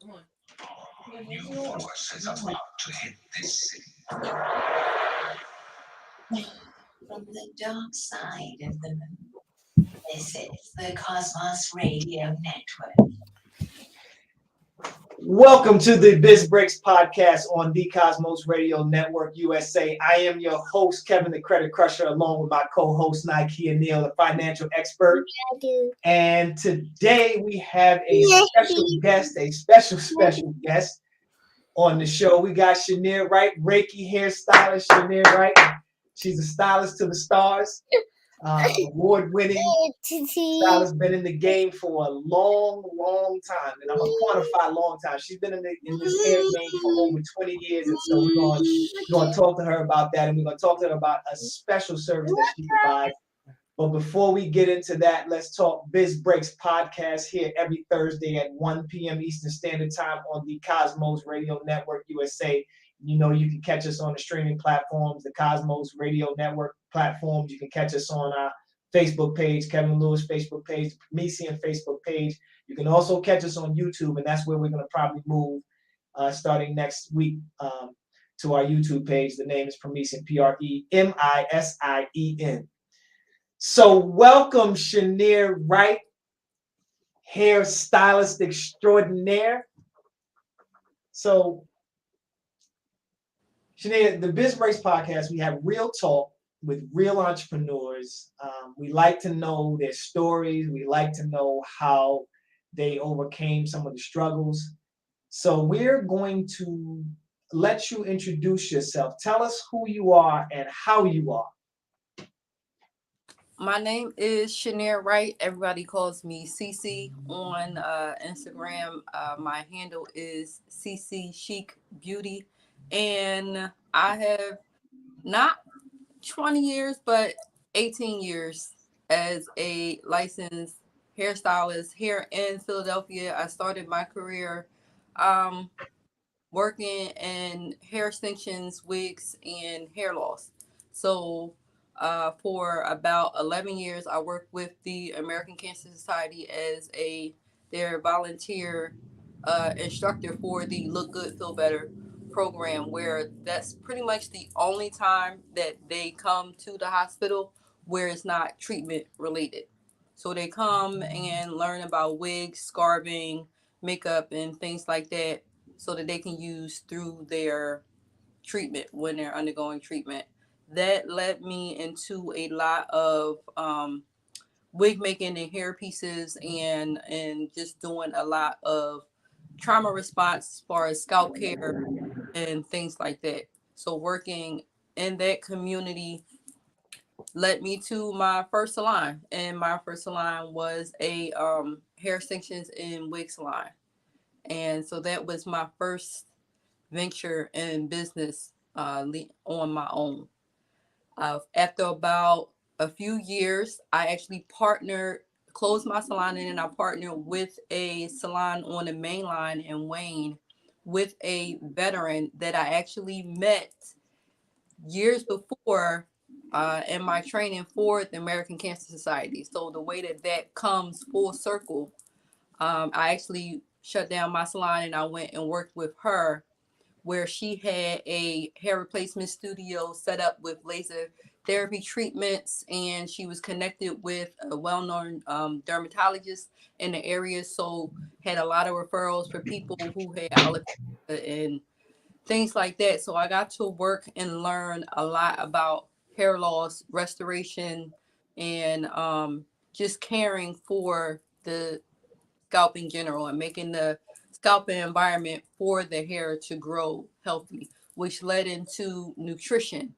New force is about to hit this city. From the dark side of the moon, this is the Cosmos Radio Network. Welcome to the Biz Breaks Podcast on the Cosmos Radio Network USA. I am your host, Kevin the Credit Crusher, along with my co-host, Nykeia Neal, a financial expert. And today we have a special guest on the show. We got Chinere, Wright, Reiki hairstylist. Chinere, Wright. She's a stylist to the stars. Award-winning stylist, been in the game for a long time, and I'm gonna quantify long time. She's been in this hair game for over 20 years, and so we're gonna talk to her about that, and we're gonna talk to her about a special service that she provides. But before we get into that, let's talk Biz Breaks Podcast here every Thursday at 1 p.m. Eastern Standard Time on the Cosmos Radio Network USA. You know, you can catch us on the streaming platforms, the Cosmos Radio Network platforms. You can catch us on our Facebook page, Kevin Lewis Facebook page, the Premisien Facebook page. You can also catch us on YouTube, and that's where we're going to probably move starting next week to our YouTube page. The name is Premisien, Premisien. So welcome, Chinere Wright, hairstylist extraordinaire. So, Chinere, the Biz Breaks Podcast, we have real talk with real entrepreneurs. We like to know their stories. We like to know how they overcame some of the struggles. So we're going to let you introduce yourself. Tell us who you are and how you are. My name is Chinere Wright. Everybody calls me CC on Instagram. My handle is CC Chic Beauty. And I have not 20 years, but 18 years as a licensed hairstylist here in Philadelphia. I started my career working in hair extensions, wigs, and hair loss. So for about 11 years, I worked with the American Cancer Society as their volunteer instructor for the Look Good, Feel Better program, where that's pretty much the only time that they come to the hospital where it's not treatment related. So they come and learn about wigs, scarving, makeup, and things like that, so that they can use through their treatment when they're undergoing treatment. That led me into a lot of wig making and hair pieces, and just doing a lot of trauma response as far as scalp care and things like that. So working in that community led me to my first salon, and my first salon was a hair extensions and wig salon. And so that was my first venture in business on my own. After about a few years, I actually closed my salon, and then I partnered with a salon on the main line in Wayne with a veteran that I actually met years before in my training for the American Cancer Society. So the way that comes full circle, I actually shut down my salon and I went and worked with her, where she had a hair replacement studio set up with laser therapy treatments, and she was connected with a well-known dermatologist in the area, so had a lot of referrals for people who had alopecia and things like that. So I got to work and learn a lot about hair loss, restoration, and just caring for the scalp in general and making the scalping environment for the hair to grow healthy, which led into nutrition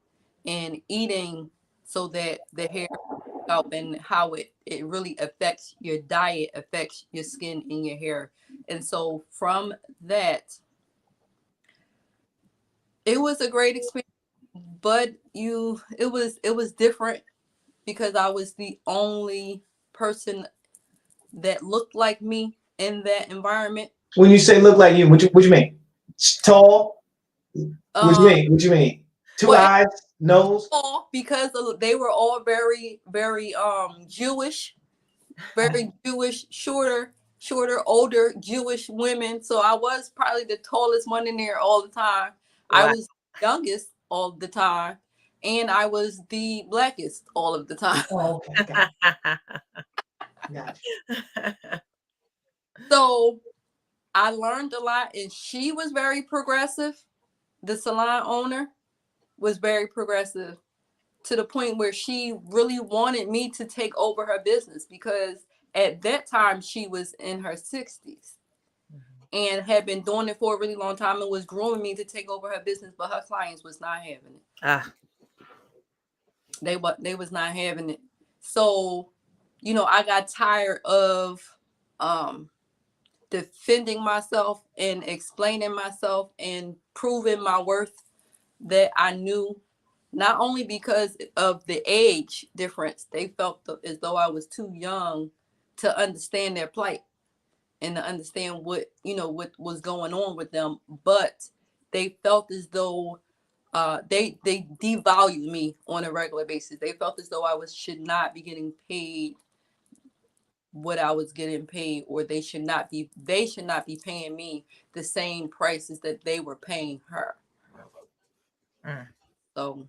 and eating, so that the hair, scalp, and how it really affects your diet, affects your skin and your hair. And so from that, it was a great experience, but it was different because I was the only person that looked like me in that environment. When you say look like you, what you mean? Tall? What you mean? Two eyes, nose? Tall, because they were all very, very Jewish, very Jewish, shorter shorter, older Jewish women. So I was probably the tallest one in there all the time. Wow. I was youngest all the time. And I was the blackest all of the time. Oh, okay. Gotcha. So I learned a lot, and she was very progressive. The salon owner was very progressive to the point where she really wanted me to take over her business, because at that time she was in her 60s and had been doing it for a really long time and was grooming me to take over her business, but her clients was not having it. They was not having it. So, I got tired of defending myself and explaining myself and proving my worth, that I knew, not only because of the age difference. They felt as though I was too young to understand their plight and to understand what was going on with them, but they felt as though they devalued me on a regular basis. They felt as though I should not be getting paid what I was getting paid, or they should not be paying me the same prices that they were paying her. So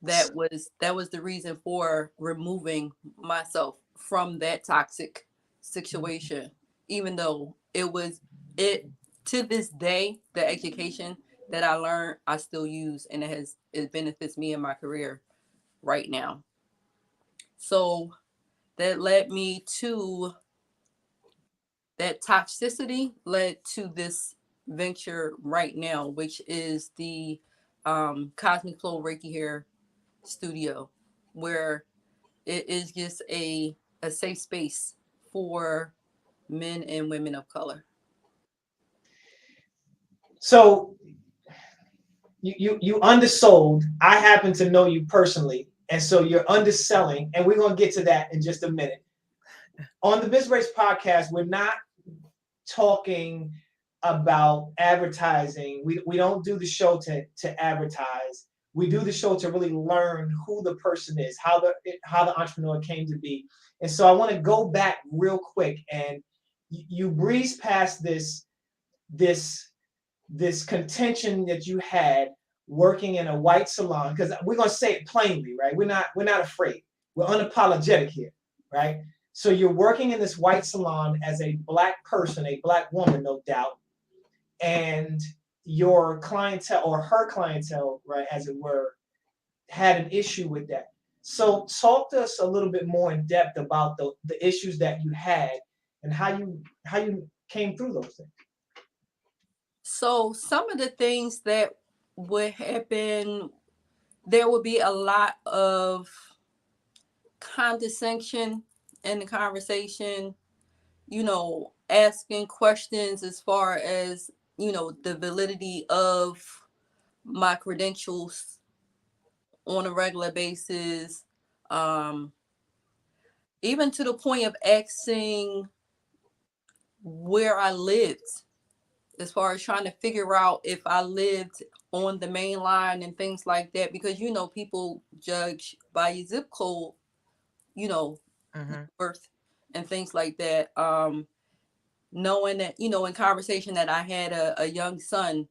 that was the reason for removing myself from that toxic situation. Even though it to this day, the education that I learned, I still use, and it benefits me in my career right now. So that toxicity led to this venture right now, which is the Cosmic Flow Reiki Hair Studio, where it is just a safe space for men and women of color. So you undersold. I happen to know you personally, and so you're underselling, and we're gonna get to that in just a minute. On the Biz Breaks Podcast, we're not talking about advertising. We don't do the show to advertise. We do the show to really learn who the person is, how the entrepreneur came to be. And so I want to go back real quick, and you breeze past this contention that you had working in a white salon, because we're gonna say it plainly, right? We're not afraid. We're unapologetic here, right? So you're working in this white salon as a Black person, a Black woman, no doubt, and your clientele, or her clientele, right, as it were, had an issue with that. So talk to us a little bit more in depth about the issues that you had and how you came through those things. So some of the things that would happen, there would be a lot of condescension in the conversation, asking questions as far as, the validity of my credentials on a regular basis. Even to the point of asking where I lived, as far as trying to figure out if I lived on the main line and things like that, because people judge by your zip code, birth and things like that. Knowing that, in conversation that I had a young son,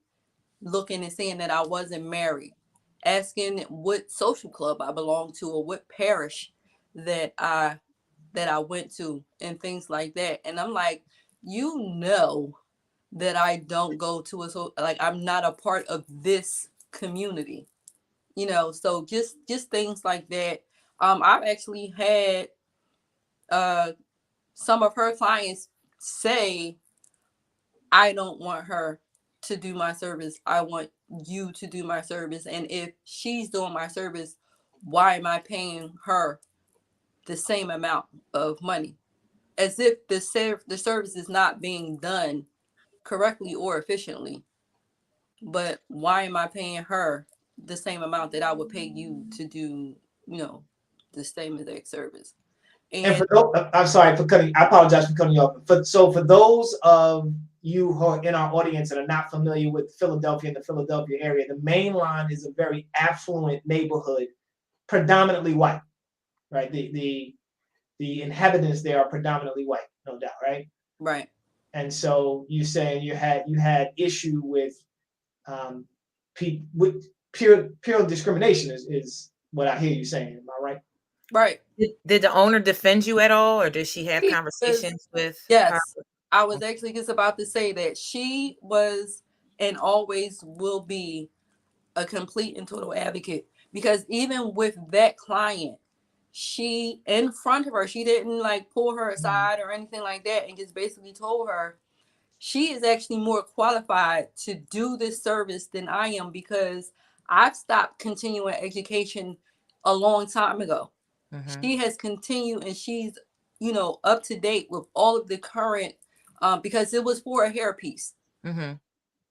looking and saying that I wasn't married, asking what social club I belonged to, or what parish that I went to, and things like that. And I'm like, that I don't go to I'm not a part of this community, so just things like that. I've actually had some of her clients say, I don't want her to do my service. I want you to do my service. And if she's doing my service, why am I paying her the same amount of money? As if the service is not being done correctly or efficiently. But why am I paying her the same amount that I would pay you to do, the same exact service? And for those, I'm sorry for cutting. I apologize for cutting you off. For those of you who are in our audience and are not familiar with Philadelphia and the Philadelphia area, the Main Line is a very affluent neighborhood, predominantly white, right? The inhabitants there are predominantly white, no doubt, right? Right. And so you saying you had issue with with pure discrimination is what I hear you saying. Am I right? Right. Did the owner defend you at all, or did she have She was, conversations with her? yes, I was actually just about to say that she was and always will be a complete and total advocate, because even with that client, she in front of her, she didn't like pull her aside or anything like that, and just basically told her she is actually more qualified to do this service than I am, because I've stopped continuing education a long time ago. Mm-hmm. She has continued, and she's, up to date with all of the current, because it was for a hairpiece. Mm-hmm.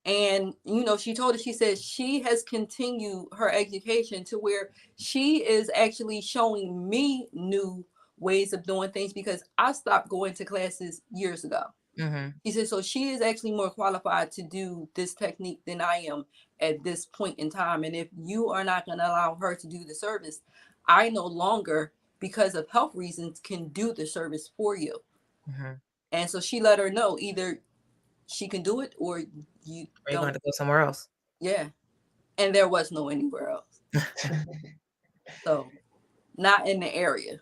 And, she told us, she said she has continued her education to where she is actually showing me new ways of doing things, because I stopped going to classes years ago. Mm-hmm. He said, so she is actually more qualified to do this technique than I am at this point in time. And if you are not going to allow her to do the service, I no longer, because of health reasons, can do the service for you. Mm-hmm. And so she let her know either she can do it or you Are you don't. going to go somewhere else? Yeah. And there was no anywhere else. So not in the area,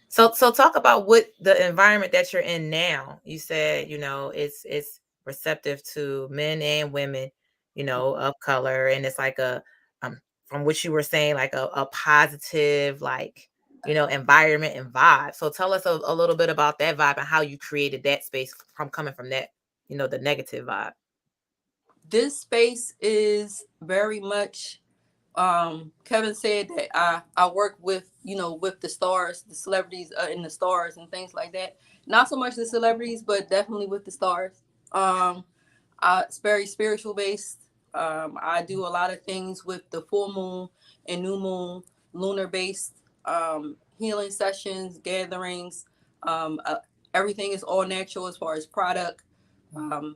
So talk about what the environment that you're in now. You said, it's receptive to men and women, of color. And it's like from what you were saying, like a positive, like, environment and vibe. So tell us a little bit about that vibe and how you created that space from coming from that, the negative vibe. This space is very much, Kevin said that I work with, with the stars, the celebrities, and the stars and things like that. Not so much the celebrities, but definitely with the stars. It's very spiritual based. I do a lot of things with the full moon and new moon, lunar based, healing sessions, gatherings. Everything is all natural as far as product. Um,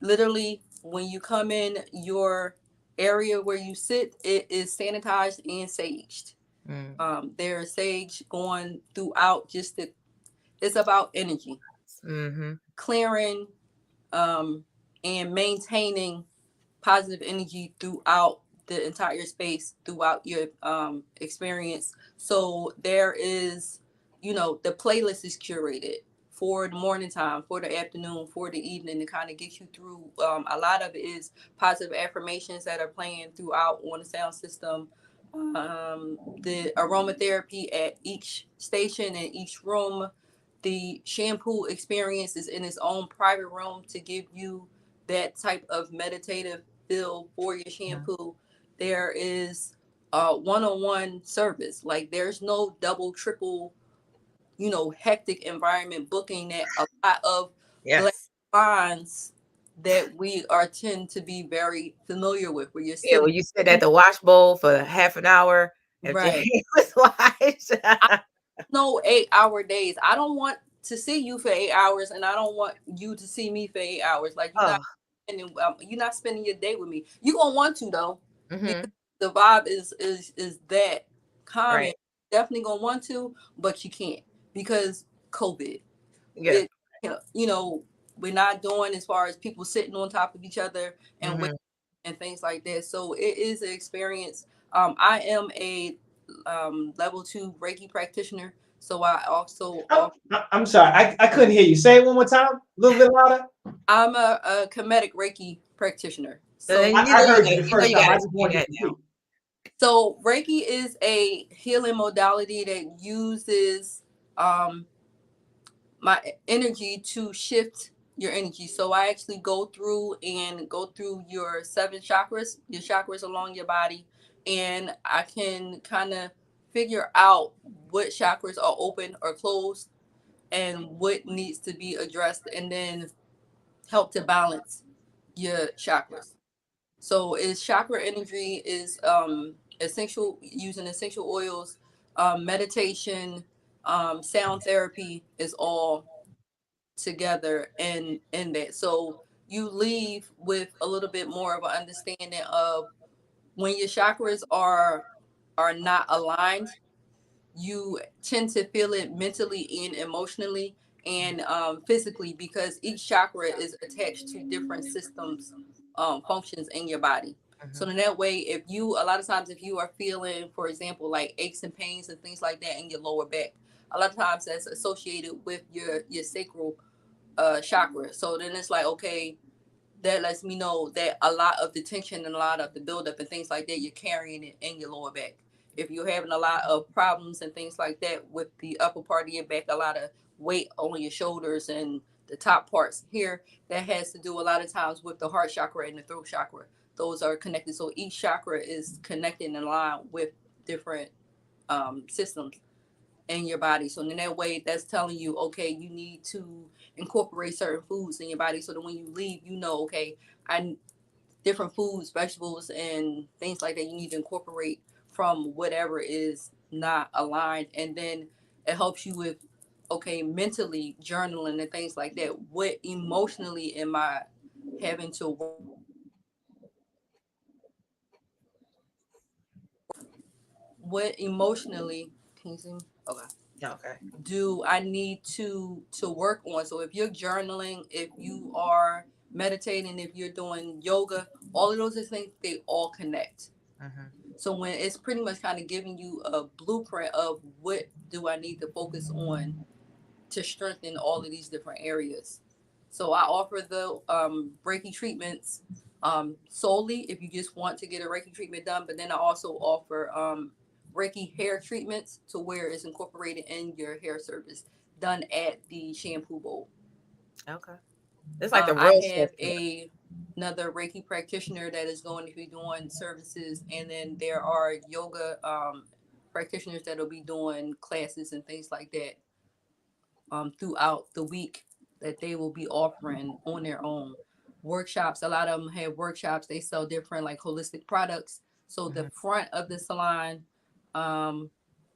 Literally, when you come in, your area where you sit, it is sanitized and saged. There's sage going throughout, it's about energy, clearing, and maintaining positive energy throughout the entire space, throughout your experience. So there is, the playlist is curated for the morning time, for the afternoon, for the evening, to kind of get you through. A lot of it is positive affirmations that are playing throughout on the sound system. The aromatherapy at each station and each room. The shampoo experience is in its own private room to give you that type of meditative feel for your shampoo. There is a one-on-one service. Like, there's no double, triple, hectic environment booking that a lot of black Yes. lines that we are tend to be very familiar with, where you're Yeah, sitting. well, you sit at the wash bowl for half an hour. If your Right. hair was washed. No 8-hour days. I don't want to see you for 8 hours, and I don't want you to see me for 8 hours. Like, you're not spending your day with me. You're gonna want to, though, because the vibe is that common. Right. Definitely gonna want to, but you can't, because COVID. Yeah. We're not doing as far as people sitting on top of each other and and things like that. So it is an experience. I am a level 2 Reiki practitioner. So I also, I'm sorry, I couldn't hear you. Say it one more time, a little bit louder. I'm a comedic Reiki practitioner. So So I heard you the first time. I just wanted to now. So Reiki is a healing modality that uses my energy to shift your energy. So I actually go through your 7 chakras, your chakras along your body, and I can kind of figure out what chakras are open or closed and what needs to be addressed, and then help to balance your chakras. So is chakra energy is essential, using essential oils, meditation, sound therapy is all together in that. So you leave with a little bit more of an understanding of when your chakras are not aligned, you tend to feel it mentally and emotionally, and physically, because each chakra is attached to different systems, functions in your body. So in that way, if you, a lot of times, if you are feeling, for example, like aches and pains and things like that in your lower back, a lot of times that's associated with your sacral chakra. So then it's like, okay, that lets me know that a lot of the tension and a lot of the buildup and things like that, you're carrying it in your lower back. If you're having a lot of problems and things like that with the upper part of your back, a lot of weight on your shoulders and the top parts here, that has to do a lot of times with the heart chakra and the throat chakra. Those are connected. So each chakra is connected and aligned with different systems in your body. So in that way, that's telling you, okay, you need to incorporate certain foods in your body so that when you leave, you know, okay, I different foods, vegetables, and things like that you need to incorporate from whatever is not aligned. And then it helps you with, okay, mentally journaling and things like that. What emotionally am I having to work? What emotionally, can you see me? Okay. Okay. Do I need to work on? So if you're journaling, if you are meditating, if you're doing yoga, all of those things, they all connect. So when it's pretty much kind of giving you a blueprint of what do I need to focus on to strengthen all of these different areas. So I offer the Reiki treatments solely if you just want to get a Reiki treatment done, but then I also offer Reiki hair treatments to where it's incorporated in your hair service, done at the shampoo bowl. Okay. It's like the I real have stuff. another Reiki practitioner that is going to be doing services, and then there are yoga practitioners that will be doing classes and things like that throughout the week that they will be offering on their own. Workshops, a lot of them have workshops. They sell different like holistic products. So the front of the salon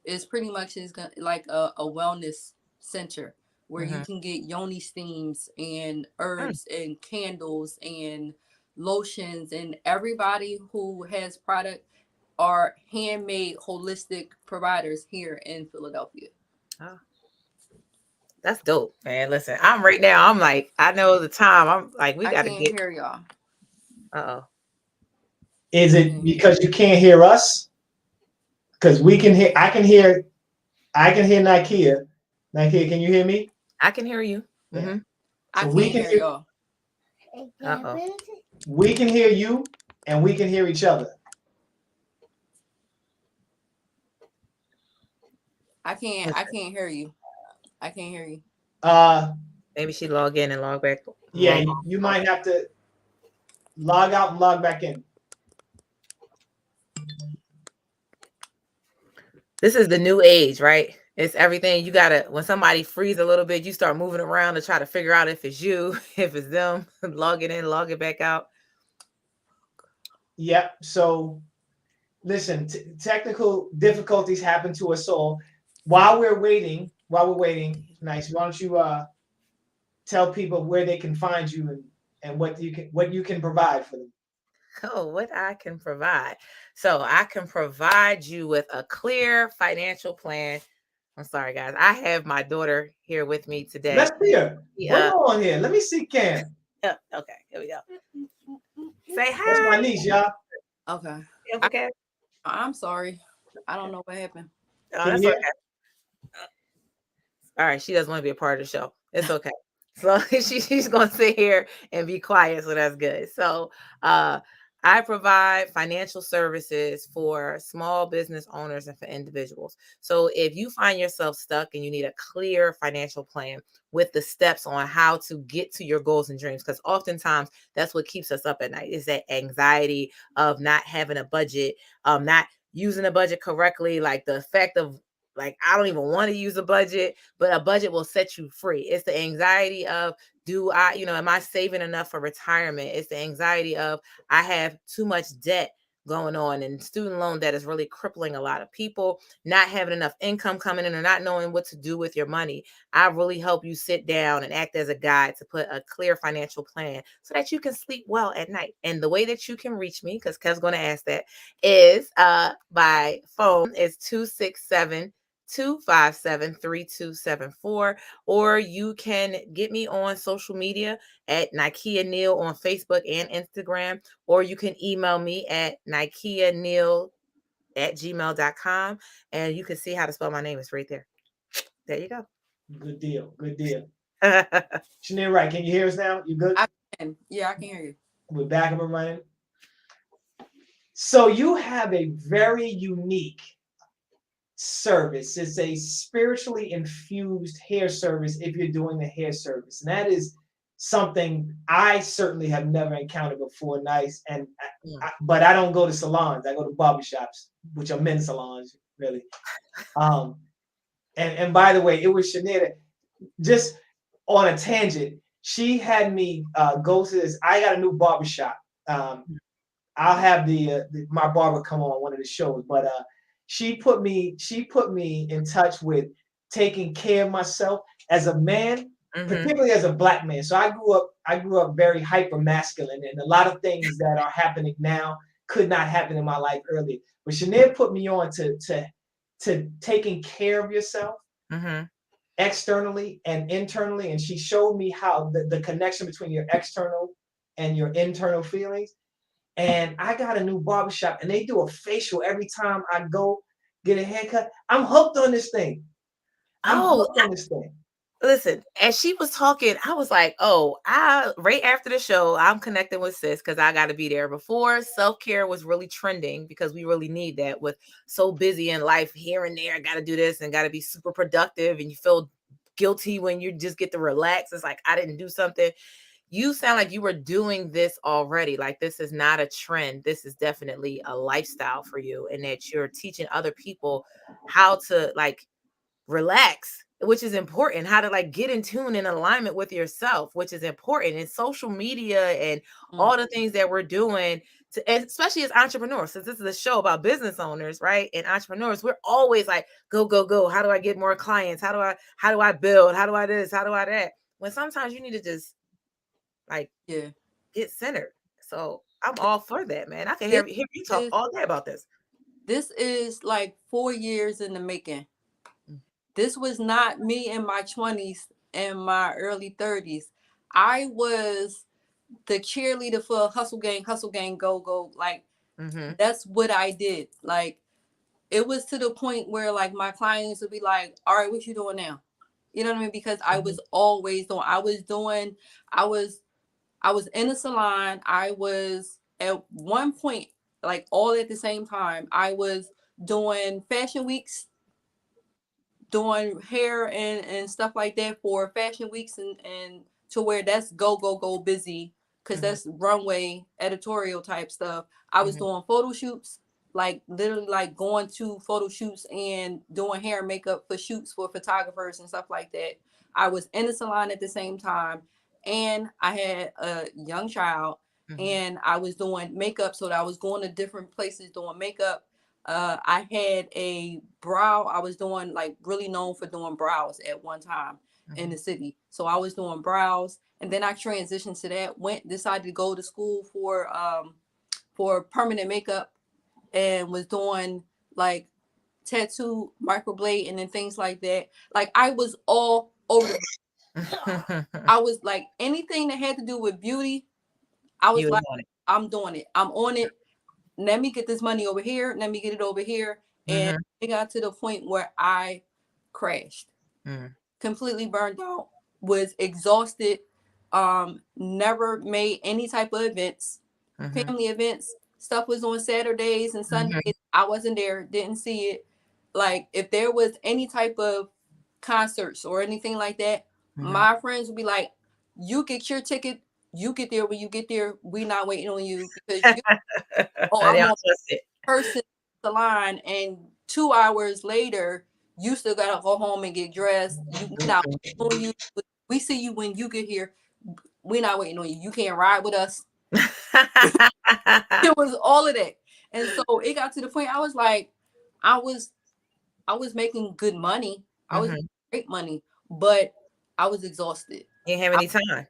is pretty much like a wellness center where you can get yoni steams and herbs and candles and lotions, and everybody who has product are handmade holistic providers here in Philadelphia. Oh, that's dope, man. Listen, I'm right now. I'm like, I know the time. I'm like, we got to can't get. hear y'all. Uh-oh. Is it because you can't hear us? Because we can hear. I can hear Nykeia. Nykeia, can you hear me? I can hear you. Yeah. I So can't we can hear y'all. Uh-oh. We can hear you, and we can hear each other. I can't hear you. I can't hear you. Maybe she log in and log back. Yeah, you might have to log out and log back in. This is the new age, right? It's everything. You gotta, when somebody freeze a little bit, you start moving around to try to figure out if it's you, if it's them, log it in, log it back out. Yep. So listen, technical difficulties happen to us all. While we're waiting, nice. Why don't you tell people where they can find you and what you can provide for them? Oh, what I can provide. So I can provide you with a clear financial plan. I'm sorry, guys. I have my daughter here with me today. Let's see her. Bring her on here. Let me see Cam. Okay, here we go. Say hi. That's my niece, y'all. Okay. Okay. I'm sorry. I don't know what happened. Oh, that's okay. All right, she doesn't want to be a part of the show. It's okay. So she's going to sit here and be quiet, so that's good. So I provide financial services for small business owners and for individuals. So if you find yourself stuck and you need a clear financial plan with the steps on how to get to your goals and dreams, because oftentimes that's what keeps us up at night, is that anxiety of not having a budget, not using a budget correctly, like the effect of like, I don't even want to use a budget, but a budget will set you free. It's the anxiety of, am I saving enough for retirement? It's the anxiety of, I have too much debt going on, and student loan debt is really crippling a lot of people, not having enough income coming in or not knowing what to do with your money. I really help you sit down and act as a guide to put a clear financial plan so that you can sleep well at night. And the way that you can reach me, because Kev's going to ask that, is by phone is 267 257-3274, or you can get me on social media at Nykeia Neal on Facebook and Instagram, or you can email me at nykeianeal@gmail.com, and you can see how to spell my name. It's right there. There you go. Good deal. Good deal. Chinere, Wright, can you hear us now? You good? I can. Yeah, I can hear you. We're back and we're running. So you have a very unique service. It's a spiritually infused hair service if you're doing the hair service. And that is something I certainly have never encountered before. Nice. And but I don't go to salons. I go to barbershops, which are men's salons, really. And by the way, it was Chinere, just on a tangent. She had me go to this. I got a new barbershop. I'll have my barber come on one of the shows, but she put me in touch with taking care of myself as a man, particularly as a Black man. So I grew up very hyper masculine, and a lot of things that are happening now could not happen in my life earlier. But Chinere put me on to taking care of yourself externally and internally, and she showed me how the connection between your external and your internal feelings. And I got a new barbershop, and they do a facial every time I go get a haircut. I'm hooked on this thing. Listen, as she was talking, I was like, right after the show, I'm connecting with sis because I got to be there. Before, self-care was really trending because we really need that with so busy in life here and there. I got to do this and got to be super productive, and you feel guilty when you just get to relax. It's like, I didn't do something. You sound like you were doing this already. Like, this is not a trend. This is definitely a lifestyle for you, and that you're teaching other people how to like relax, which is important, how to like get in tune and alignment with yourself, which is important in social media and all the things that we're doing and especially as entrepreneurs, since this is a show about business owners, right? And entrepreneurs, we're always like, go, go, go. How do I get more clients? How do I build? How do I this? How do I that? When sometimes you need to just like get centered. So I'm all for that, man. I can hear you talk all day about this. This is like 4 years in the making. This was not me in my 20s and my early 30s. I was the cheerleader for hustle gang, go, go. Like, that's what I did. Like, it was to the point where like my clients would be like, all right, what you doing now? You know what I mean? Because I was always doing, I was in a salon. I was at one point, like all at the same time, I was doing fashion weeks, doing hair and stuff like that for fashion weeks, and to where that's go busy, because that's runway editorial type stuff. I was doing photo shoots, like literally like going to photo shoots and doing hair and makeup for shoots for photographers and stuff like that. I was in the salon at the same time, and I had a young child, and I was doing makeup, so that I was going to different places doing makeup. I had a brow. I was doing like really known for doing brows at one time in the city. So I was doing brows, and then I transitioned to that. Decided to go to school for permanent makeup, and was doing like tattoo, microblading, and things like that. Like, I was all over the place. I was like, anything that had to do with beauty, I was like, I'm doing it. I'm on it. Let me get this money over here. Let me get it over here. And it got to the point where I crashed, completely burned out, was exhausted, never made any type of events, family events. Stuff was on Saturdays and Sundays. I wasn't there, didn't see it. Like, if there was any type of concerts or anything like that, my friends would be like, you get your ticket. You get there when you get there. We're not waiting on you, because I'm on person the line, and 2 hours later, you still gotta go home and get dressed. We're not waiting on you. We see you when you get here. We're not waiting on you. You can't ride with us. It was all of that, and so it got to the point. I was like, I was making good money. I was making great money, but I was exhausted. You didn't have any time.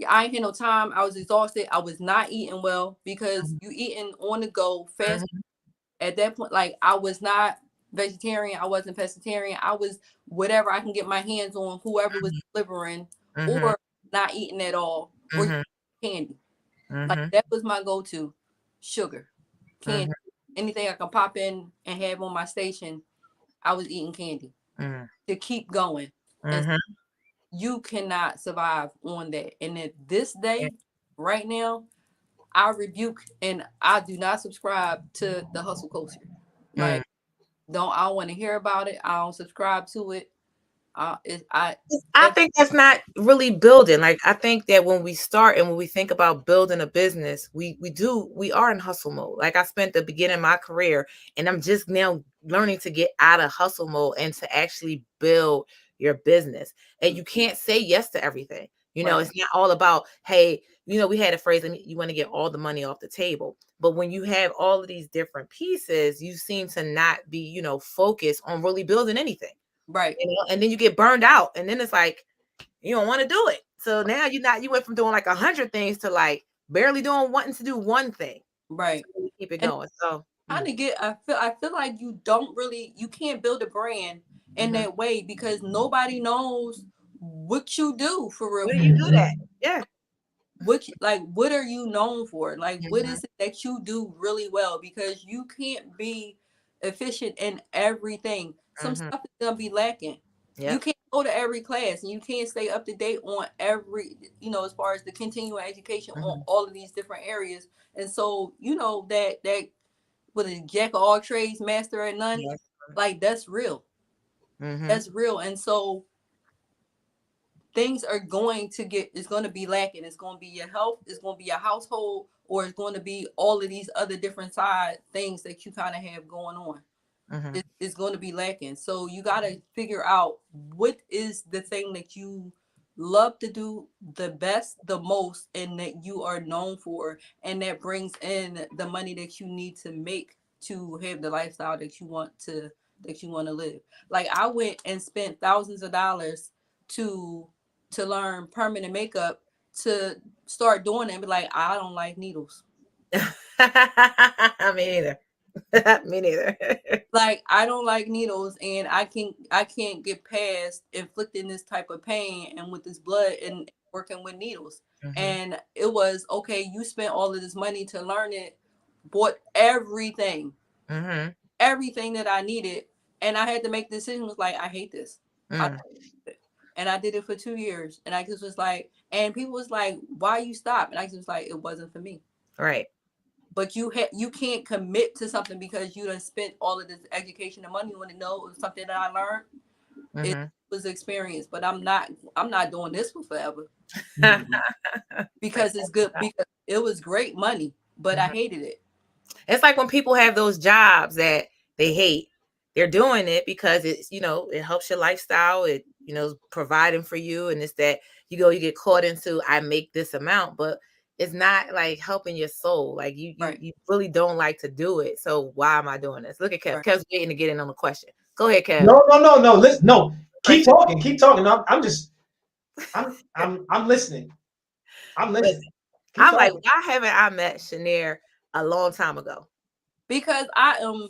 I ain't had no time. I was exhausted. I was not eating well, because you eating on the go fast. At that point, like, I was not vegetarian. I wasn't pescatarian. I was whatever I can get my hands on, whoever was delivering, or not eating at all, or candy. Like that was my go-to. Sugar, candy, anything I can pop in and have on my station. I was eating candy to keep going. And you cannot survive on that. And at this day, right now, I rebuke and I do not subscribe to the hustle culture. Like, I don't want to hear about it. I don't subscribe to it. I think that's not really building. Like, I think that when we start and when we think about building a business, we are in hustle mode. Like, I spent the beginning of my career and I'm just now learning to get out of hustle mode and to actually build your business. And you can't say yes to everything. You know, it's not all about, hey, you know, we had a phrase, you want to get all the money off the table. But when you have all of these different pieces, you seem to not be, you know, focused on really building anything. Right. You know, and then you get burned out, and then it's like you don't want to do it. So now you went from doing like 100 things to like barely wanting to do one thing. Right. So keep it going. So I feel like you can't build a brand in that way because nobody knows what you do for real. Where do you do that? Yeah. What are you known for? Like, what is it that you do really well? Because you can't be efficient in everything. Some stuff is gonna be lacking. Yep. You can't go to every class and you can't stay up to date on every, you know, as far as the continuing education on all of these different areas. And so, you know, that with a jack of all trades, master at none, like that's real. That's real. And so things are going to be lacking. It's going to be your health, it's going to be your household, or it's going to be all of these other different side things that you kind of have going on. It's going to be lacking. So you got to figure out what is the thing that you love to do the best, the most, and that you are known for, and that brings in the money that you need to make to have the lifestyle that you want to live. Like, I went and spent thousands of dollars to learn permanent makeup, to start doing it and be like, I don't like needles. Me neither. Me neither. Like, I don't like needles, and I can't get past inflicting this type of pain and with this blood and working with needles. And it was okay. You spent all of this money to learn it, bought everything, everything that I needed, and I had to make decisions like, I hate this. And I did it for 2 years, and I just was like, and people was like, why you stop? And I just was like, it wasn't for me. Right. But you can't commit to something because you done spent all of this education and money on it. No, it was something that I learned. It was experience, but I'm not doing this for forever. Because it's good, because it was great money, but I hated it. It's like when people have those jobs that they hate, they're doing it because it's, you know, it helps your lifestyle. It, you know, is providing for you. And it's that you get caught into, I make this amount, but it's not like helping your soul. Like you really don't like to do it. So why am I doing this? Look at Kev. Kev's waiting to get in on the question. Go ahead, Kev. No. Listen, no. Keep talking. I'm listening. I'm listening. I'm like, why haven't I met Chinere a long time ago? Because I am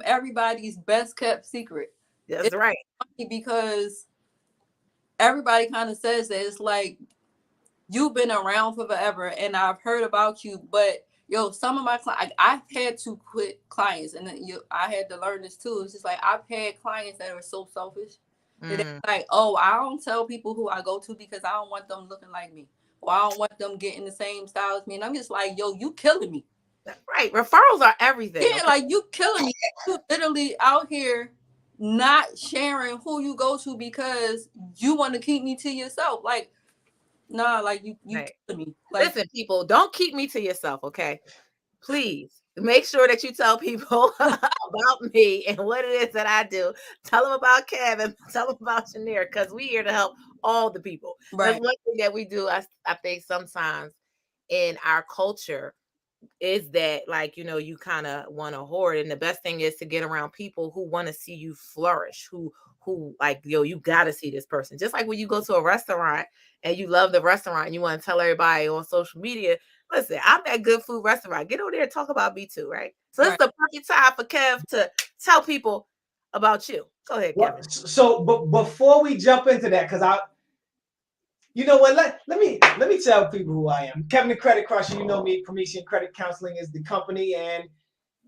everybody's best kept secret. That's right. Because everybody kind of says that it's like, you've been around for forever and I've heard about you, but some of my clients, I've had to quit clients, and I had to learn this too. It's just like, I've had clients that are so selfish that it's like, oh, I don't tell people who I go to because I don't want them looking like me, or I don't want them getting the same style as me. And I'm just like, yo, you killing me. Right. Referrals are everything. Yeah, like, you killing me. You literally out here not sharing who you go to because you want to keep me to yourself. Like, nah, like you killing me. Like, listen, people, don't keep me to yourself, okay? Please make sure that you tell people about me and what it is that I do. Tell them about Kevin, tell them about Chinere, because we're here to help all the people. That's one thing that we do. I think sometimes in our culture is that, like, you know, you kind of want to hoard, and the best thing is to get around people who want to see you flourish, who like, you got to see this person. Just like when you go to a restaurant and you love the restaurant and you want to tell everybody on social media, listen, I'm that good food restaurant. Get over there and talk about me too, right? So this is the perfect time for Kev to tell people about you. Go ahead, Well, Kevin. so, but before we jump into that, because you know what? Let me tell people who I am. Kevin the Credit Crusher. You know me. Premisien Credit Counseling is the company, and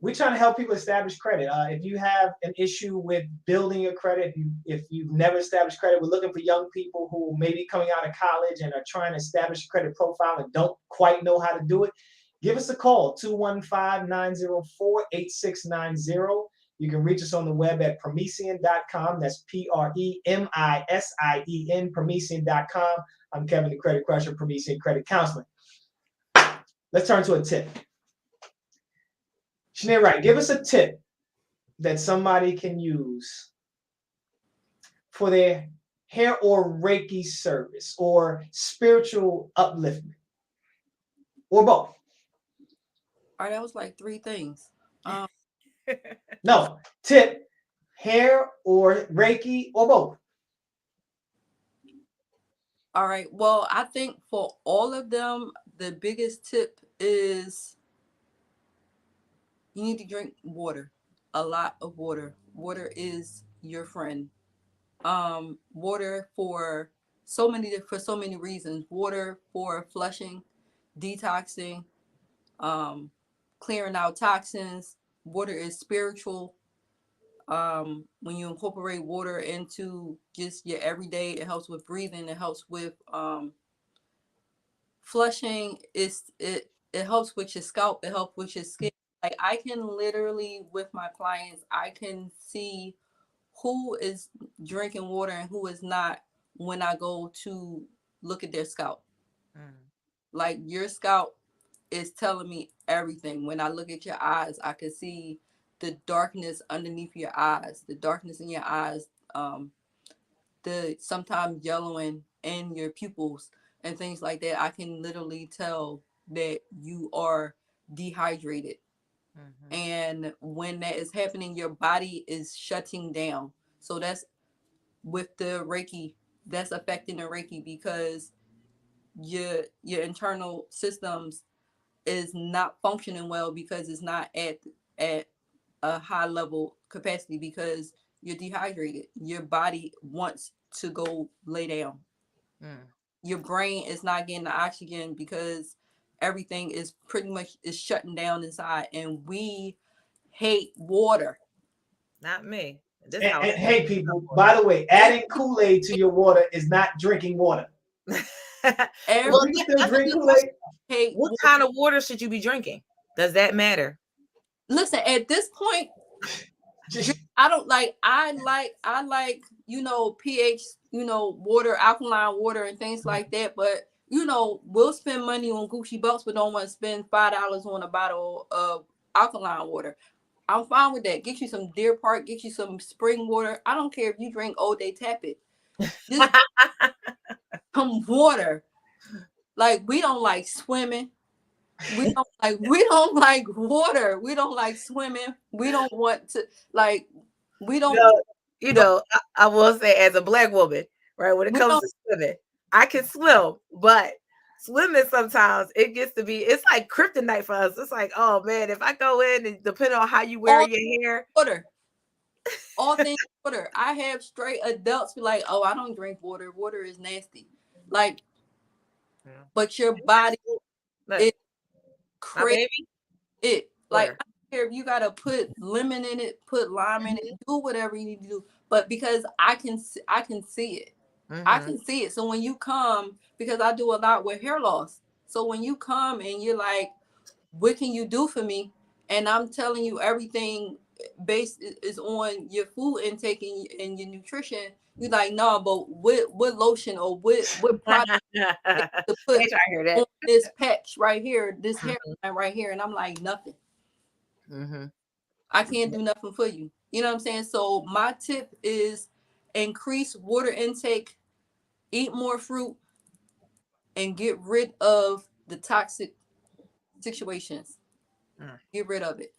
we're trying to help people establish credit. If you have an issue with building your credit, if you've never established credit, we're looking for young people who may be coming out of college and are trying to establish a credit profile and don't quite know how to do it. Give us a call, 215-904-8690. You can reach us on the web at premisien.com. That's Premisien, Premisien.com. I'm Kevin the Credit Crusher, Premisien Credit Counseling. Let's turn to a tip. Chinere, Wright, give us a tip that somebody can use for their hair or Reiki service or spiritual upliftment, or both. All right, that was like 3 things. No, tip, hair or Reiki or both. All right. Well, I think for all of them, the biggest tip is you need to drink water, a lot of water. Water is your friend. Water for so many reasons. Water for flushing, detoxing, clearing out toxins. Water is spiritual. When you incorporate water into just your everyday, it helps with breathing. It helps with flushing. It helps with your scalp. It helps with your skin. Like I can literally, with my clients, I can see who is drinking water and who is not when I go to look at their scalp. Like your scalp is telling me everything. When I look at your eyes, I can see the darkness underneath your eyes, the darkness in your eyes, the sometimes yellowing in your pupils and things like that. I can literally tell that you are dehydrated. And when that is happening, your body is shutting down. So that's with the Reiki, that's affecting the Reiki because your internal systems is not functioning well because it's not at a high level capacity because you're dehydrated. Your body wants to go lay down. Your brain is not getting the oxygen because everything is pretty much is shutting down inside, and we hate water. Not me. This And, house. and hey, people, by the way, adding Kool-Aid to your water is not drinking water. Well, People still drink Kool-Aid. what kind of water should you be drinking? Does that matter? Listen, at this point, I don't like. I like pH, water, alkaline water, and things like that. But we'll spend money on Gucci belts, but don't want to spend $5 on a bottle of alkaline water. I'm fine with that. Get you some Deer Park, get you some spring water. I don't care if you drink Old Day Tap It. Just some water. Like we don't like swimming. We don't like water. We don't like swimming. We don't want to we don't. I will say as a Black woman, right? When it comes to swimming, I can swim, but swimming sometimes it gets to be, it's like kryptonite for us. It's like, oh man, if I go in and depending on how you wear your hair, water. All things water. I have straight adults be like, oh, I don't drink water. Water is nasty. Like, but your body is crazy. It like, I don't care if you gotta put lemon in it, put lime in it, do whatever you need to do. But because I can see it. I can see it. So when you come, because I do a lot with hair loss. So when you come and you're like, what can you do for me? And I'm telling you everything based is on your food intake and your nutrition. You're like, no, but what lotion or what product to put on this patch right here, this hairline right here? And I'm like, nothing. I can't do nothing for you. You know what I'm saying? So my tip is increase water intake, eat more fruit, and get rid of the toxic situations. Get rid of it.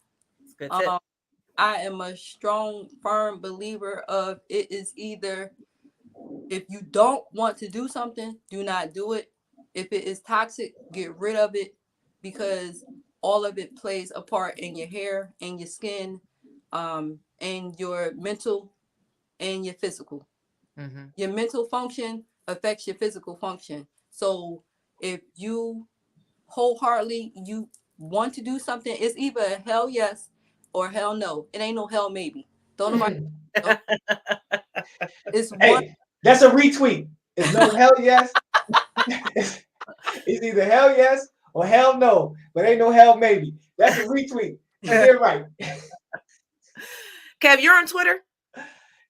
I am a strong, firm believer of it is either if you don't want to do something, do not do it. If it is toxic, get rid of it because all of it plays a part in your hair, in your skin, and your mental and your physical. Mm-hmm. Your mental function affects your physical function. So if you wholeheartedly you want to do something, it's either a hell yes or hell no. It ain't no hell maybe. Don't nobody. Don't, it's one. Hey, that's a retweet. It's no hell yes. It's either hell yes or hell no, but ain't no hell maybe. That's a retweet. You're right. Kev, you're on Twitter?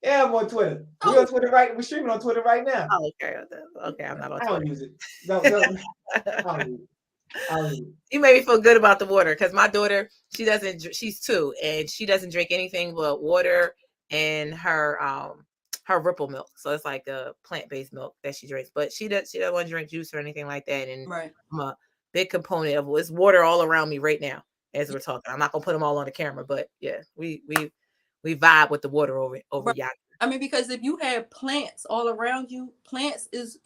Yeah, I'm on Twitter. We're on Twitter right. We're streaming on Twitter right now. Oh, okay. Okay, I'm not on Twitter. I don't use it. No, I don't use it. I don't use it. You made me feel good about the water because my daughter, she's 2 and she doesn't drink anything but water and her Ripple milk. So it's like a plant-based milk that she drinks, but she doesn't want to drink juice or anything like that. And Right. I'm a big component of it's water all around me right now as we're talking. I'm not gonna put them all on the camera, but yeah, we vibe with the water over Right. yonder. I mean, because if you have plants all around you, plants is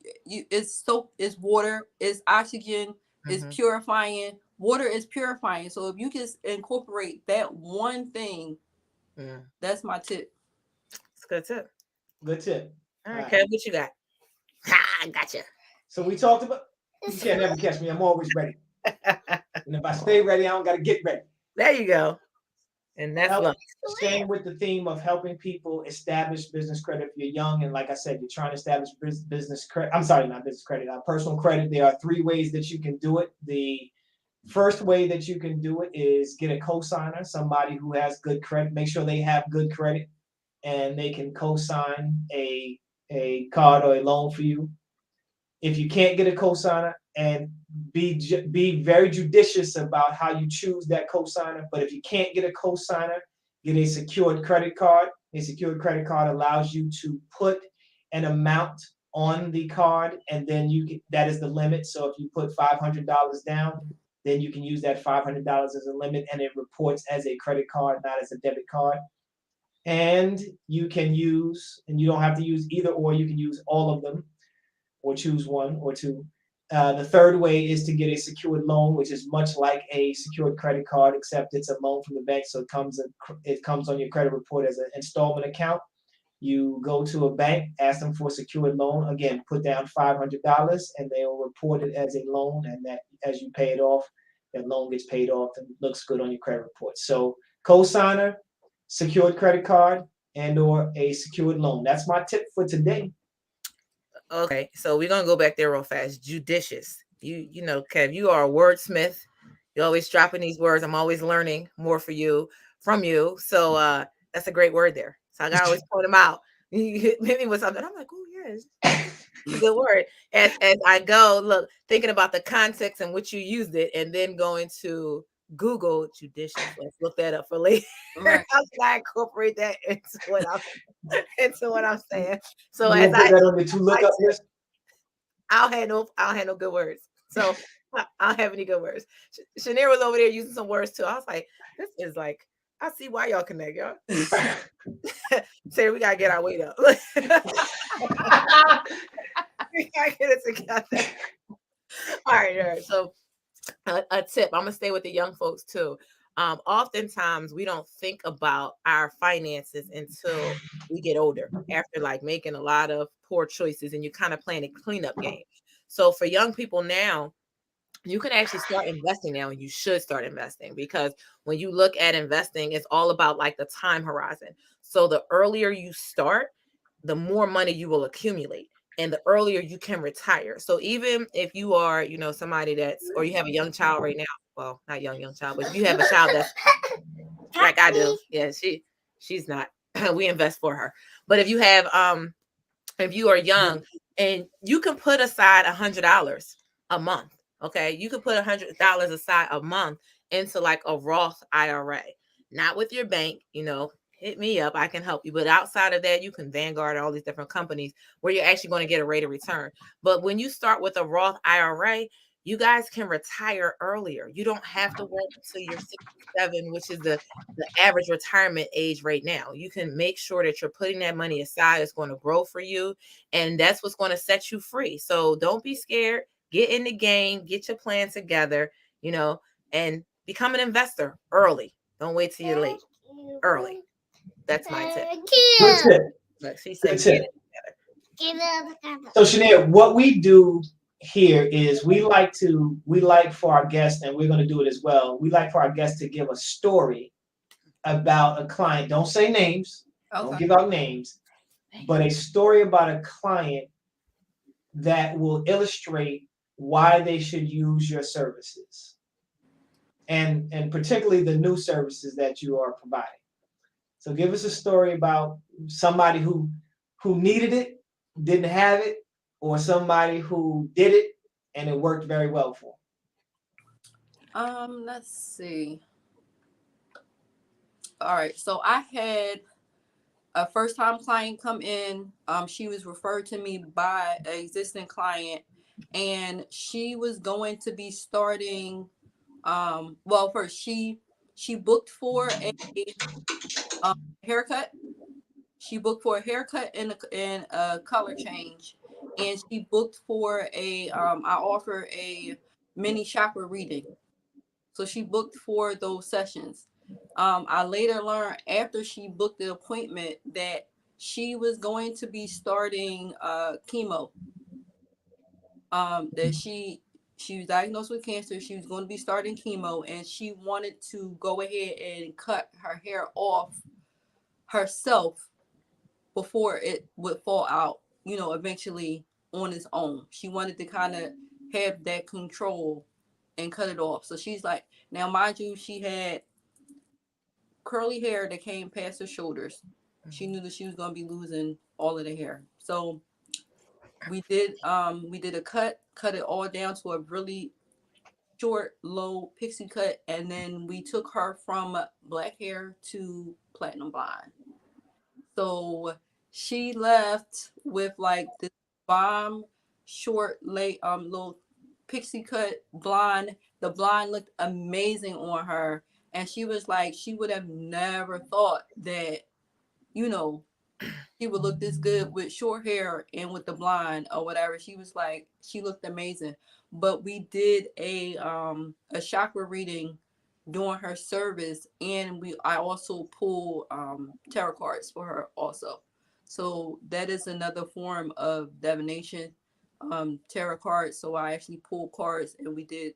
soap, is water, is oxygen, is purifying. Water is purifying. So if you can incorporate that one thing, that's my tip. It's a good tip. Good tip. All right, Kev, what you got? I gotcha. So we talked about. You can't never catch me. I'm always ready. And if I stay ready, I don't got to get ready. There you go. And that's love. Staying with the theme of helping people establish business credit if you're young. And like I said, you're trying to establish business credit. I'm sorry, not business credit, personal credit. There are 3 ways that you can do it. The first way that you can do it is get a cosigner, somebody who has good credit. Make sure they have good credit and they can cosign a card or a loan for you. If you can't get a cosigner, and be very judicious about how you choose that cosigner. But if you can't get a cosigner, get a secured credit card. A secured credit card allows you to put an amount on the card, and then that is the limit. So if you put $500 down, then you can use that $500 as a limit, and it reports as a credit card, not as a debit card. And you can use, and you don't have to use either or, you can use all of them, or choose 1 or 2. The third way is to get a secured loan, which is much like a secured credit card, except it's a loan from the bank. So it comes on your credit report as an installment account. You go to a bank, ask them for a secured loan. Again, put down $500, and they will report it as a loan. And that as you pay it off, that loan gets paid off and looks good on your credit report. So cosigner, secured credit card, and/or a secured loan. That's my tip for today. Okay, so we're gonna go back there real fast. Judicious. You know, Kev, you are a wordsmith. You're always dropping these words. I'm always learning more from you. So that's a great word there. So I gotta always point them out. You hit me with something. I'm like, oh yeah, it's a good word. As I go, thinking about the context in which you used it, and then going to Google judicious. Let's look that up for later. Right. How can I incorporate that into what I'm saying? So you as put that on the 2 lookup list. I'll handle good words. So I don't have any good words. Chinere was over there using some words too. I was like, this is like, I see why y'all connect, y'all. Say we gotta get our weight up. We gotta get it together. All right. So a tip. I'm gonna stay with the young folks too. Oftentimes we don't think about our finances until we get older, after like making a lot of poor choices, and you're kind of playing a cleanup game. So for young people now, you can actually start investing now, and you should start investing, because when you look at investing, it's all about like the time horizon. So the earlier you start, the more money you will accumulate, and the earlier you can retire. So even if you are, somebody or you have a young child right now, well, not young child, but if you have a child that's like I do, yeah, she's not, we invest for her. But if you are young and you can put aside $100 a month, okay, you can put $100 aside a month into like a Roth IRA, not with your bank, hit me up, I can help you. But outside of that, you can Vanguard, all these different companies where you're actually going to get a rate of return. But when you start with a Roth IRA, you guys can retire earlier. You don't have to work until you're 67, which is the average retirement age right now. You can make sure that you're putting that money aside. It's going to grow for you, and that's what's going to set you free. So don't be scared. Get in the game, get your plan together, and become an investor early. Don't wait till you're late. Early. That's my tip. Good tip. Look, she Good said, tip. So Chinere, what we do here is we like for our guests, and we're going to do it as well. We like for our guests to give a story about a client. Don't say names. Okay. Don't give out names, but a story about a client that will illustrate why they should use your services, and particularly the new services that you are providing. So give us a story about somebody who needed it, didn't have it, or somebody who did it and it worked very well for them. Let's see. All right. So I had a first-time client come in. She was referred to me by an existing client, and she was going to be starting. Well, first she booked for a haircut. She booked for a haircut and a color change, and she booked for a. I offer a mini chakra reading, so she booked for those sessions. I later learned after she booked the appointment that she was going to be starting chemo. That she was diagnosed with cancer. She was going to be starting chemo, and she wanted to go ahead and cut her hair off herself before it would fall out, eventually on its own. She wanted to kind of have that control and cut it off. So she's like, now mind you, she had curly hair that came past her shoulders. She knew that she was going to be losing all of the hair. So we did a cut it all down to a really short, low pixie cut, and then we took her from black hair to platinum blonde. So she left with like this bomb short little pixie cut blonde. The blonde looked amazing on her, and she was like, she would have never thought that, she would look this good with short hair and with the blonde or whatever. She was like, she looked amazing. But we did a chakra reading during her service, and I also pull tarot cards for her also. So that is another form of divination, tarot cards. So I actually pulled cards, and we did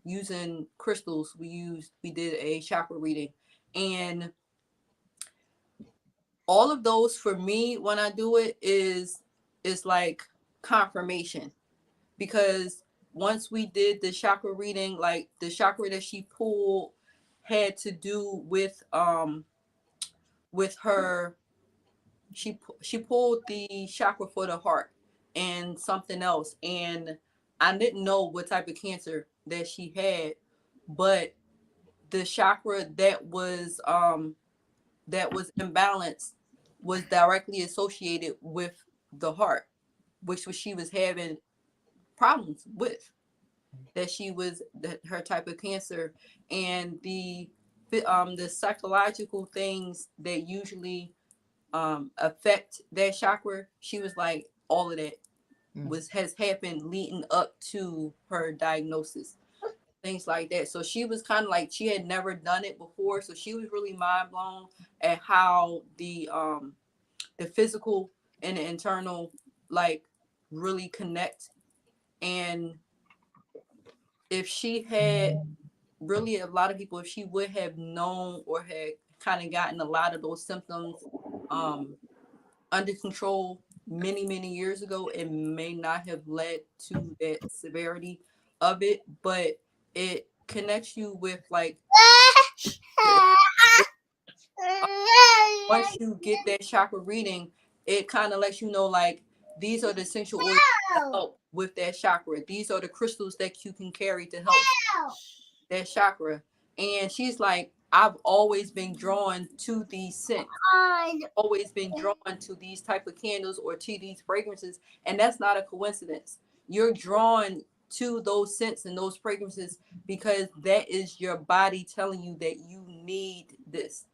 using crystals. We did a chakra reading, and all of those for me when I do it is like confirmation, because once we did the chakra reading, like the chakra that she pulled had to do with her, she pulled the chakra for the heart and something else, and I didn't know what type of cancer that she had, but the chakra that was imbalanced was directly associated with the heart, which she was having problems with. Her type of cancer, and the psychological things that usually affect that chakra. She was like, all of that has happened leading up to her diagnosis, things like that. So she was kind of like, she had never done it before, so she was really mind blown at how the physical and the internal like really connect. And if she had really, a lot of people, if she would have known or had kind of gotten a lot of those symptoms under control many years ago, it may not have led to that severity of it, but it connects you with like once you get that chakra reading, it kind of lets you know like, these are the essential oils to help with that chakra. These are the crystals that you can carry to help that chakra. And she's like, I've always been drawn to these scents. Always been drawn to these type of candles or to these fragrances, and that's not a coincidence. You're drawn to those scents and those fragrances because that is your body telling you that you need this.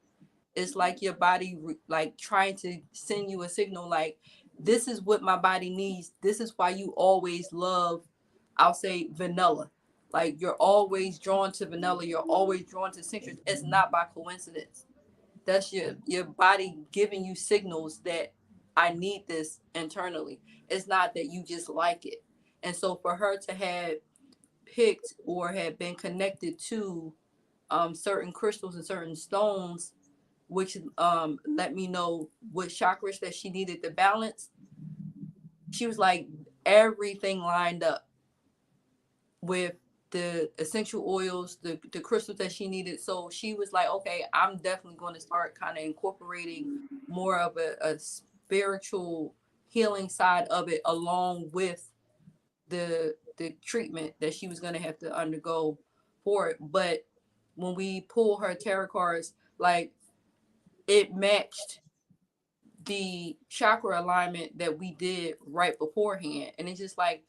It's like your body like trying to send you a signal like, this is what my body needs. This is why you always love, I'll say, vanilla. Like, you're always drawn to vanilla. You're always drawn to citrus. It's not by coincidence. That's your body giving you signals that I need this internally. It's not that you just like it. And so for her to have picked or had been connected to certain crystals and certain stones, which let me know what chakras that she needed to balance, she was like, everything lined up with the essential oils, the crystals that she needed. So she was like, okay, I'm definitely going to start kind of incorporating more of a spiritual healing side of it, along with the treatment that she was going to have to undergo for it. But when we pull her tarot cards, like, it matched the chakra alignment that we did right beforehand. And it's just like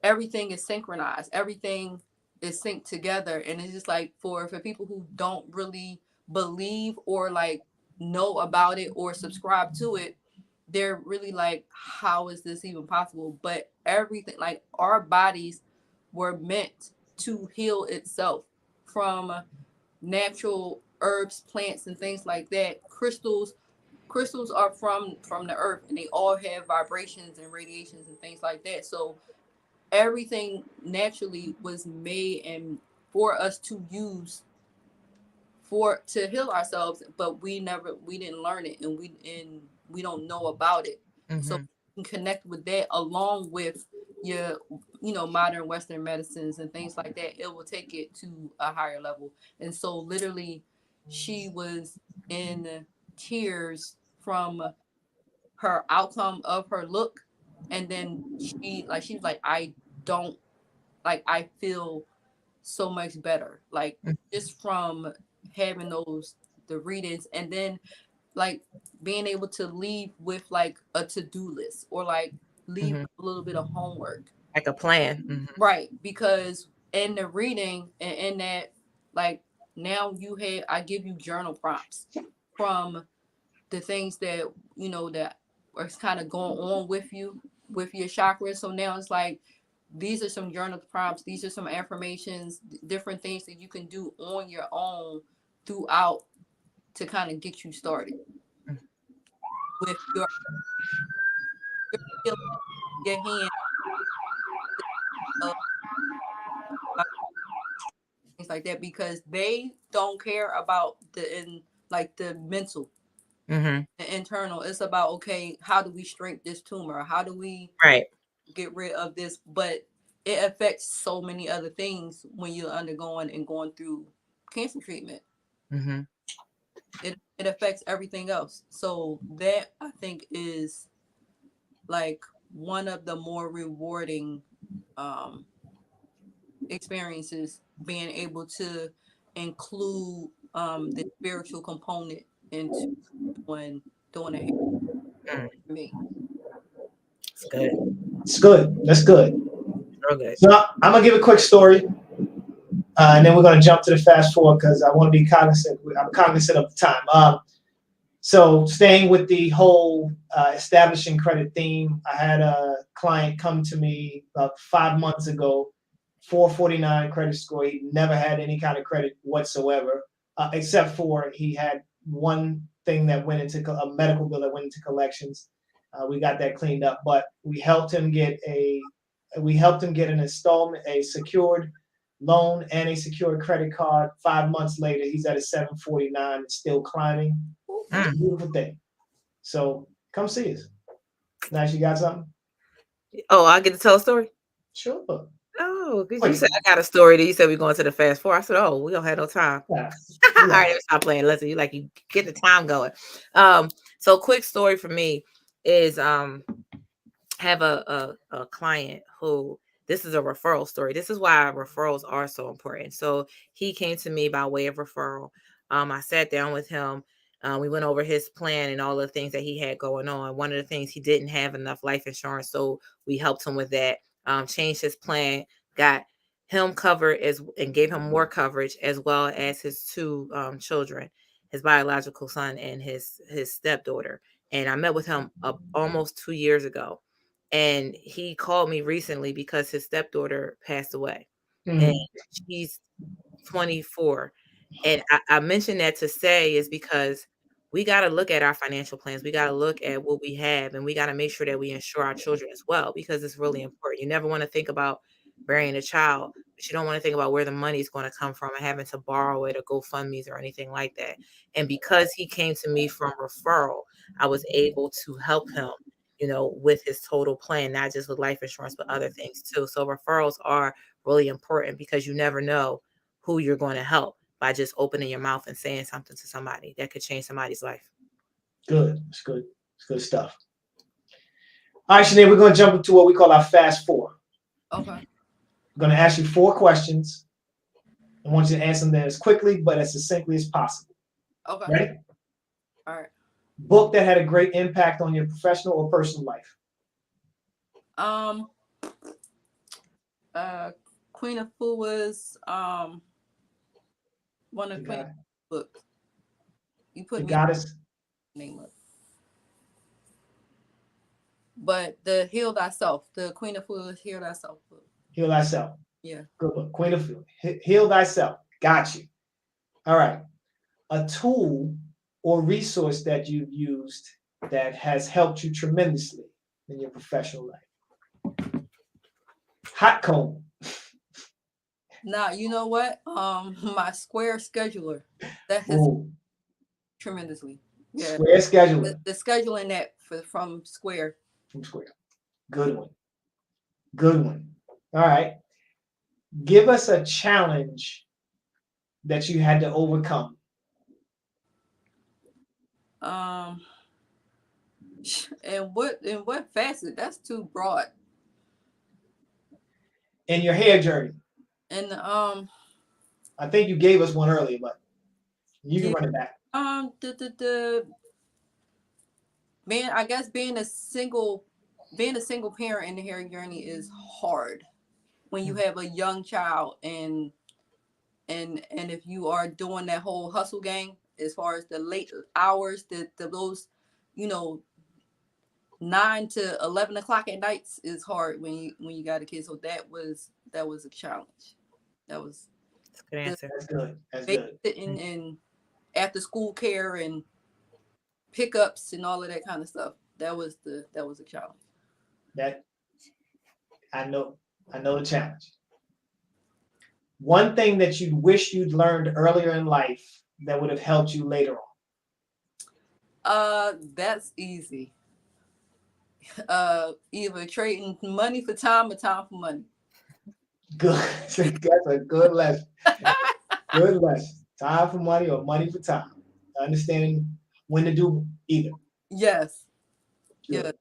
everything is synchronized, everything is synced together. And it's just like for people who don't really believe or like know about it or subscribe to it, they're really like, how is this even possible? But everything, like, our bodies were meant to heal itself from natural herbs, plants, and things like that. Crystals are from the earth, and they all have vibrations and radiations and things like that. So everything naturally was made and for us to use to heal ourselves, but we didn't learn it, and we don't know about it. So you can connect with that along with your modern Western medicines and things like that. It will take it to a higher level. And so literally she was in tears from her outcome of her look. And then she was like, I don't, like, I feel so much better, like, just from having the readings. And then like being able to leave with like a to-do list, or like leave with a little bit of homework, like a plan. right? Because in the reading and in that, like, now I give you journal prompts from the things that that are kind of going on with you with your chakras. So now it's like, these are some journal prompts, these are some affirmations, different things that you can do on your own throughout to kind of get you started with your hand, uh, things like that, because they don't care about the mental, the internal. It's about, okay, how do we shrink this tumor? How do we get rid of this? But it affects so many other things when you're undergoing and going through cancer treatment. It affects everything else. So that, I think, is like one of the more rewarding experiences, being able to include the spiritual component into doing it for me. It's good. It's good. That's good. Real good. So I'm gonna give a quick story, and then we're gonna jump to the fast forward because I want to be cognizant. I'm cognizant of the time. So staying with the whole establishing credit theme, I had a client come to me about 5 months ago, 449 credit score. He never had any kind of credit whatsoever, except for he had one thing that went into a medical bill that went into collections. We got that cleaned up, but we helped him get an installment, a secured loan, and a secured credit card. 5 months later, he's at a 749 and still climbing. It's a beautiful thing. So come see us. Nice, you got something? Oh, I get to tell a story? Sure. Oh, because you said I got a story. That you said we're going to the fast forward. I said, oh, we don't have no time. Yeah. All right, let me stop playing. Listen, you get the time going. So quick story for me is have a client who, this is a referral story. This is why referrals are so important. So he came to me by way of referral. I sat down with him. We went over his plan and all the things that he had going on. One of the things, he didn't have enough life insurance, so we helped him with that. Changed his plan, got him covered and gave him more coverage, as well as his two children, his biological son and his stepdaughter. And I met with him almost 2 years ago. And he called me recently because his stepdaughter passed away. And she's 24. And I mentioned that to say is because we got to look at our financial plans. We got to look at what we have, and we got to make sure that we insure our children as well, because it's really important. You never want to think about burying a child, but you don't want to think about where the money is going to come from and having to borrow it or GoFundMe's or anything like that. And because he came to me from referral, I was able to help him, with his total plan, not just with life insurance, but other things too. So referrals are really important, because you never know who you're going to help by just opening your mouth and saying something to somebody that could change somebody's life. Good. It's good. It's good stuff. All right, Chinere, we're going to jump into what we call our fast four. Okay. I'm going to ask you 4 questions. I want you to answer them as quickly but as succinctly as possible. Okay. Ready? All right. Book that had a great impact on your professional or personal life. Queen Afua's one of Queen books. You put the me goddess name up. But the Heal Thyself, the Queen Afua's Heal Thyself book. Heal Thyself. Yeah. Good book. Queen of Heal Thyself. Got you. All right. A tool or resource that you've used that has helped you tremendously in your professional life. Hot comb. Now, you know what? My Square scheduler, that has tremendously. Yeah. Square scheduler. The scheduling app from Square. From Square. Good one. Good one. All right. Give us a challenge that you had to overcome. And what facet? That's too broad. In your hair journey. And I think you gave us one earlier, but you can run it back. Man, I guess being a single parent in the hair journey is hard when you have a young child, and if you are doing that whole hustle game as far as the late hours, those 9 to 11 o'clock at nights is hard when you got a kid. So that was a challenge. That's a good answer. That's good. That's good. And after school care and pickups and all of that kind of stuff. That was a challenge. That I know the challenge. One thing that you wish you'd learned earlier in life that would have helped you later on. That's easy. Either trading money for time or time for money. Good. That's a good lesson. Good lesson. Time for money or money for time. Understanding when to do either. Yes. Good. Yeah.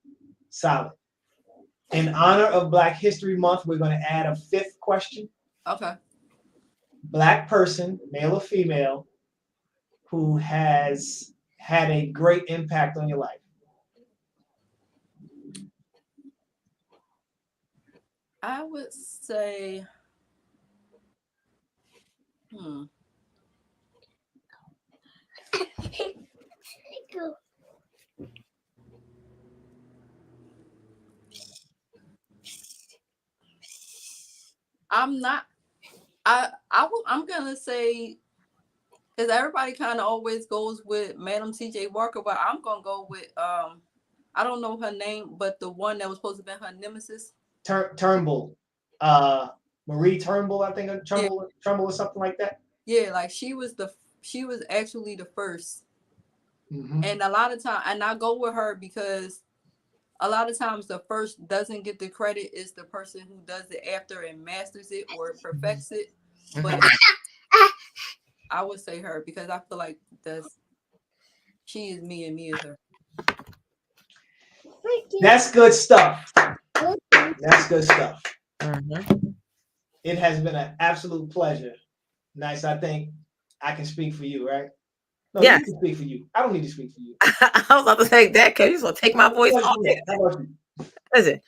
Solid. In honor of Black History Month, we're going to add a 5th question. Okay. Black person, male or female, who has had a great impact on your life. I would say, I'm gonna say, because everybody kind of always goes with Madam C.J. Walker, but I'm gonna go with I don't know her name, but the one that was supposed to be her nemesis. Turnbo, Marie Turnbo, I think Turnbo or something like that. Yeah, like she was actually the first. Mm-hmm. And a lot of time, and I go with her because a lot of times the first doesn't get the credit. It's the person who does it after and masters it or perfects it. But I would say her because I feel like she is me and me is her. That's good stuff. That's good stuff. Mm-hmm. It has been an absolute pleasure. Nice. I think I can speak for you, right? No, yeah. You can speak for you. I don't need to speak for you. I was about to say that because you're going to take my voice off. Listen,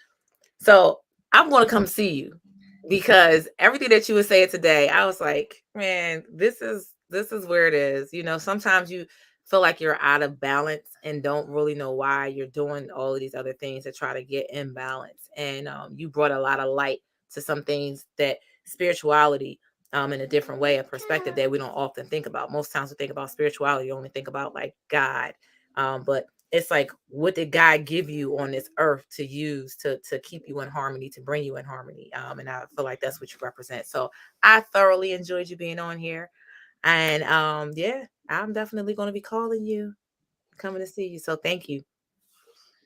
so I'm going to come see you because everything that you were saying today, I was like, man, this is where it is. Sometimes you feel like you're out of balance and don't really know why you're doing all of these other things to try to get in balance. And you brought a lot of light to some things that spirituality in a different way, a perspective that we don't often think about. Most times we think about spirituality, you only think about like God. But it's like, what did God give you on this earth to use to keep you in harmony, to bring you in harmony? And I feel like that's what you represent. So I thoroughly enjoyed you being on here. And yeah, I'm definitely going to be calling you, coming to see you. So thank you.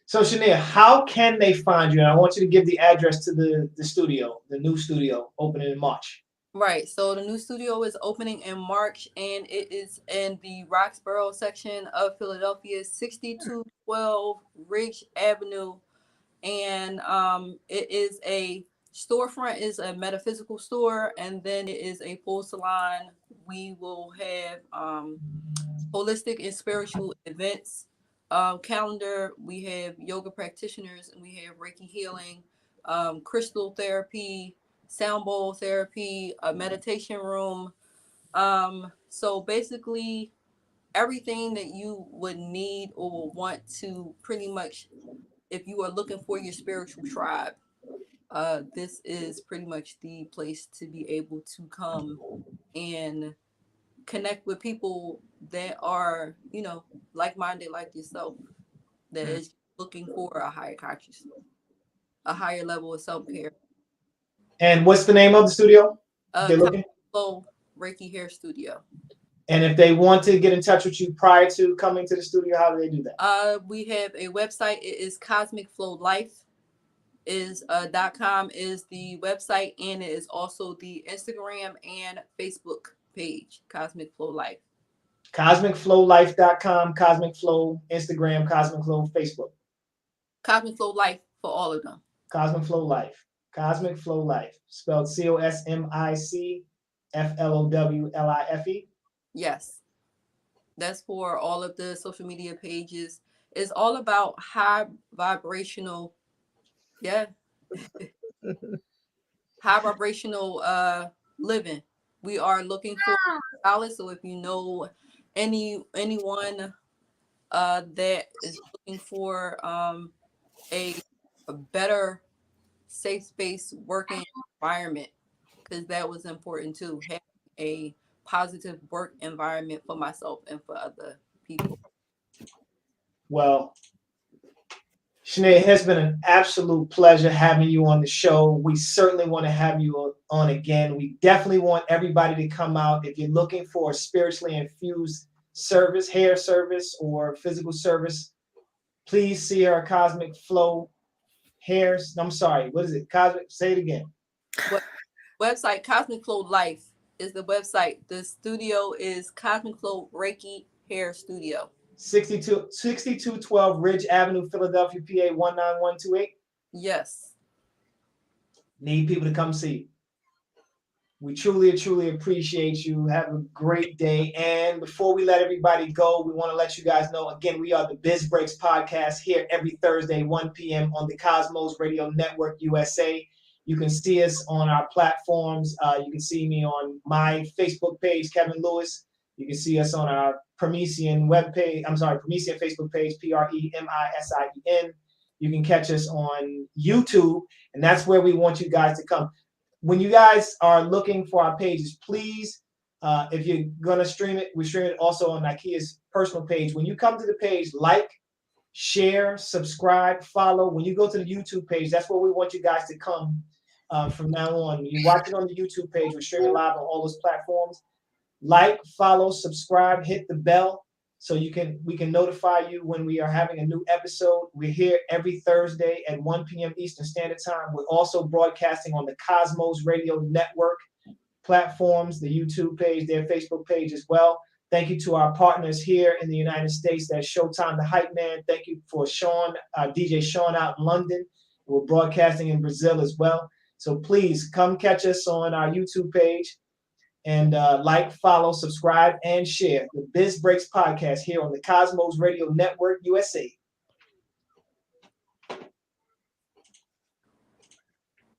So Chinere, how can they find you? And I want you to give the address to the studio, the new studio opening in March. Right. So the new studio is opening in March, and it is in the Roxborough section of Philadelphia, 6212 Ridge Avenue. And it is a storefront, is a metaphysical store, and then it is a full salon. We will have holistic and spiritual events calendar. We have yoga practitioners, and we have Reiki healing, crystal therapy, sound bowl therapy, a meditation room. So basically everything that you would need or would want to, pretty much, if you are looking for your spiritual tribe, this is pretty much the place to be able to come and connect with people that are, like-minded like yourself, that is looking for a higher consciousness, a higher level of self-care. And what's the name of the studio? They're looking. Reiki Hair Studio. And if they want to get in touch with you prior to coming to the studio, how do they do that? We have a website. It is Cosmic Flow Life. .com is the website, and it is also the Instagram and Facebook page, Cosmic Flow Life. CosmicFlowLife.com, Cosmic Flow Instagram, Cosmic Flow Facebook. Cosmic Flow Life for all of them. Cosmic Flow Life. Cosmic Flow Life. Spelled CosmicFlowLife. Yes. That's for all of the social media pages. It's all about high vibrational, high vibrational living. We are looking for stylists. So if you know anyone that is looking for a better safe space working environment, because that was important too, having a positive work environment for myself and for other people. Well, Chinere, it has been an absolute pleasure having you on the show. We certainly want to have you on again. We definitely want everybody to come out. If you're looking for a spiritually infused service, hair service, or physical service, please see our Cosmic Flow Hairs. I'm sorry, what is it? Cosmic, say it again. Website, Cosmic Flow Life is the website. The studio is Cosmic Flow Reiki Hair Studio. 6212 Ridge Avenue, Philadelphia, PA 19128. Yes. Need people to come see you. We truly appreciate you. Have a great day. And before we let everybody go, we want to let you guys know, again, we are the Biz Breaks Podcast here every Thursday, 1 p.m. on the Cosmos Radio Network USA. You can see us on our platforms. You can see me on my Facebook page, Kevin Lewis. You can see us on our Premisien webpage. Premisien Facebook page, Premisien. You can catch us on YouTube, and that's where we want you guys to come. When you guys are looking for our pages, please, if you're going to stream it, we stream it also on Nykeia's personal page. When you come to the page, like, share, subscribe, follow. When you go to the YouTube page, that's where we want you guys to come from now on. You watch it on the YouTube page. We're streaming live on all those platforms. Like, follow, subscribe, hit the bell so we can notify you when we are having a new episode. We're here every Thursday at 1 p.m. Eastern Standard Time. We're also broadcasting on the Cosmos Radio Network platforms, the YouTube page, their Facebook page as well. Thank you to our partners here in the United States. That's Showtime, the Hypeman. Thank you for Shaun, DJ Shaun out in London. We're broadcasting in Brazil as well. So please come catch us on our YouTube page. And like, follow, subscribe, and share the Biz Breaks Podcast here on the Cosmos Radio Network USA.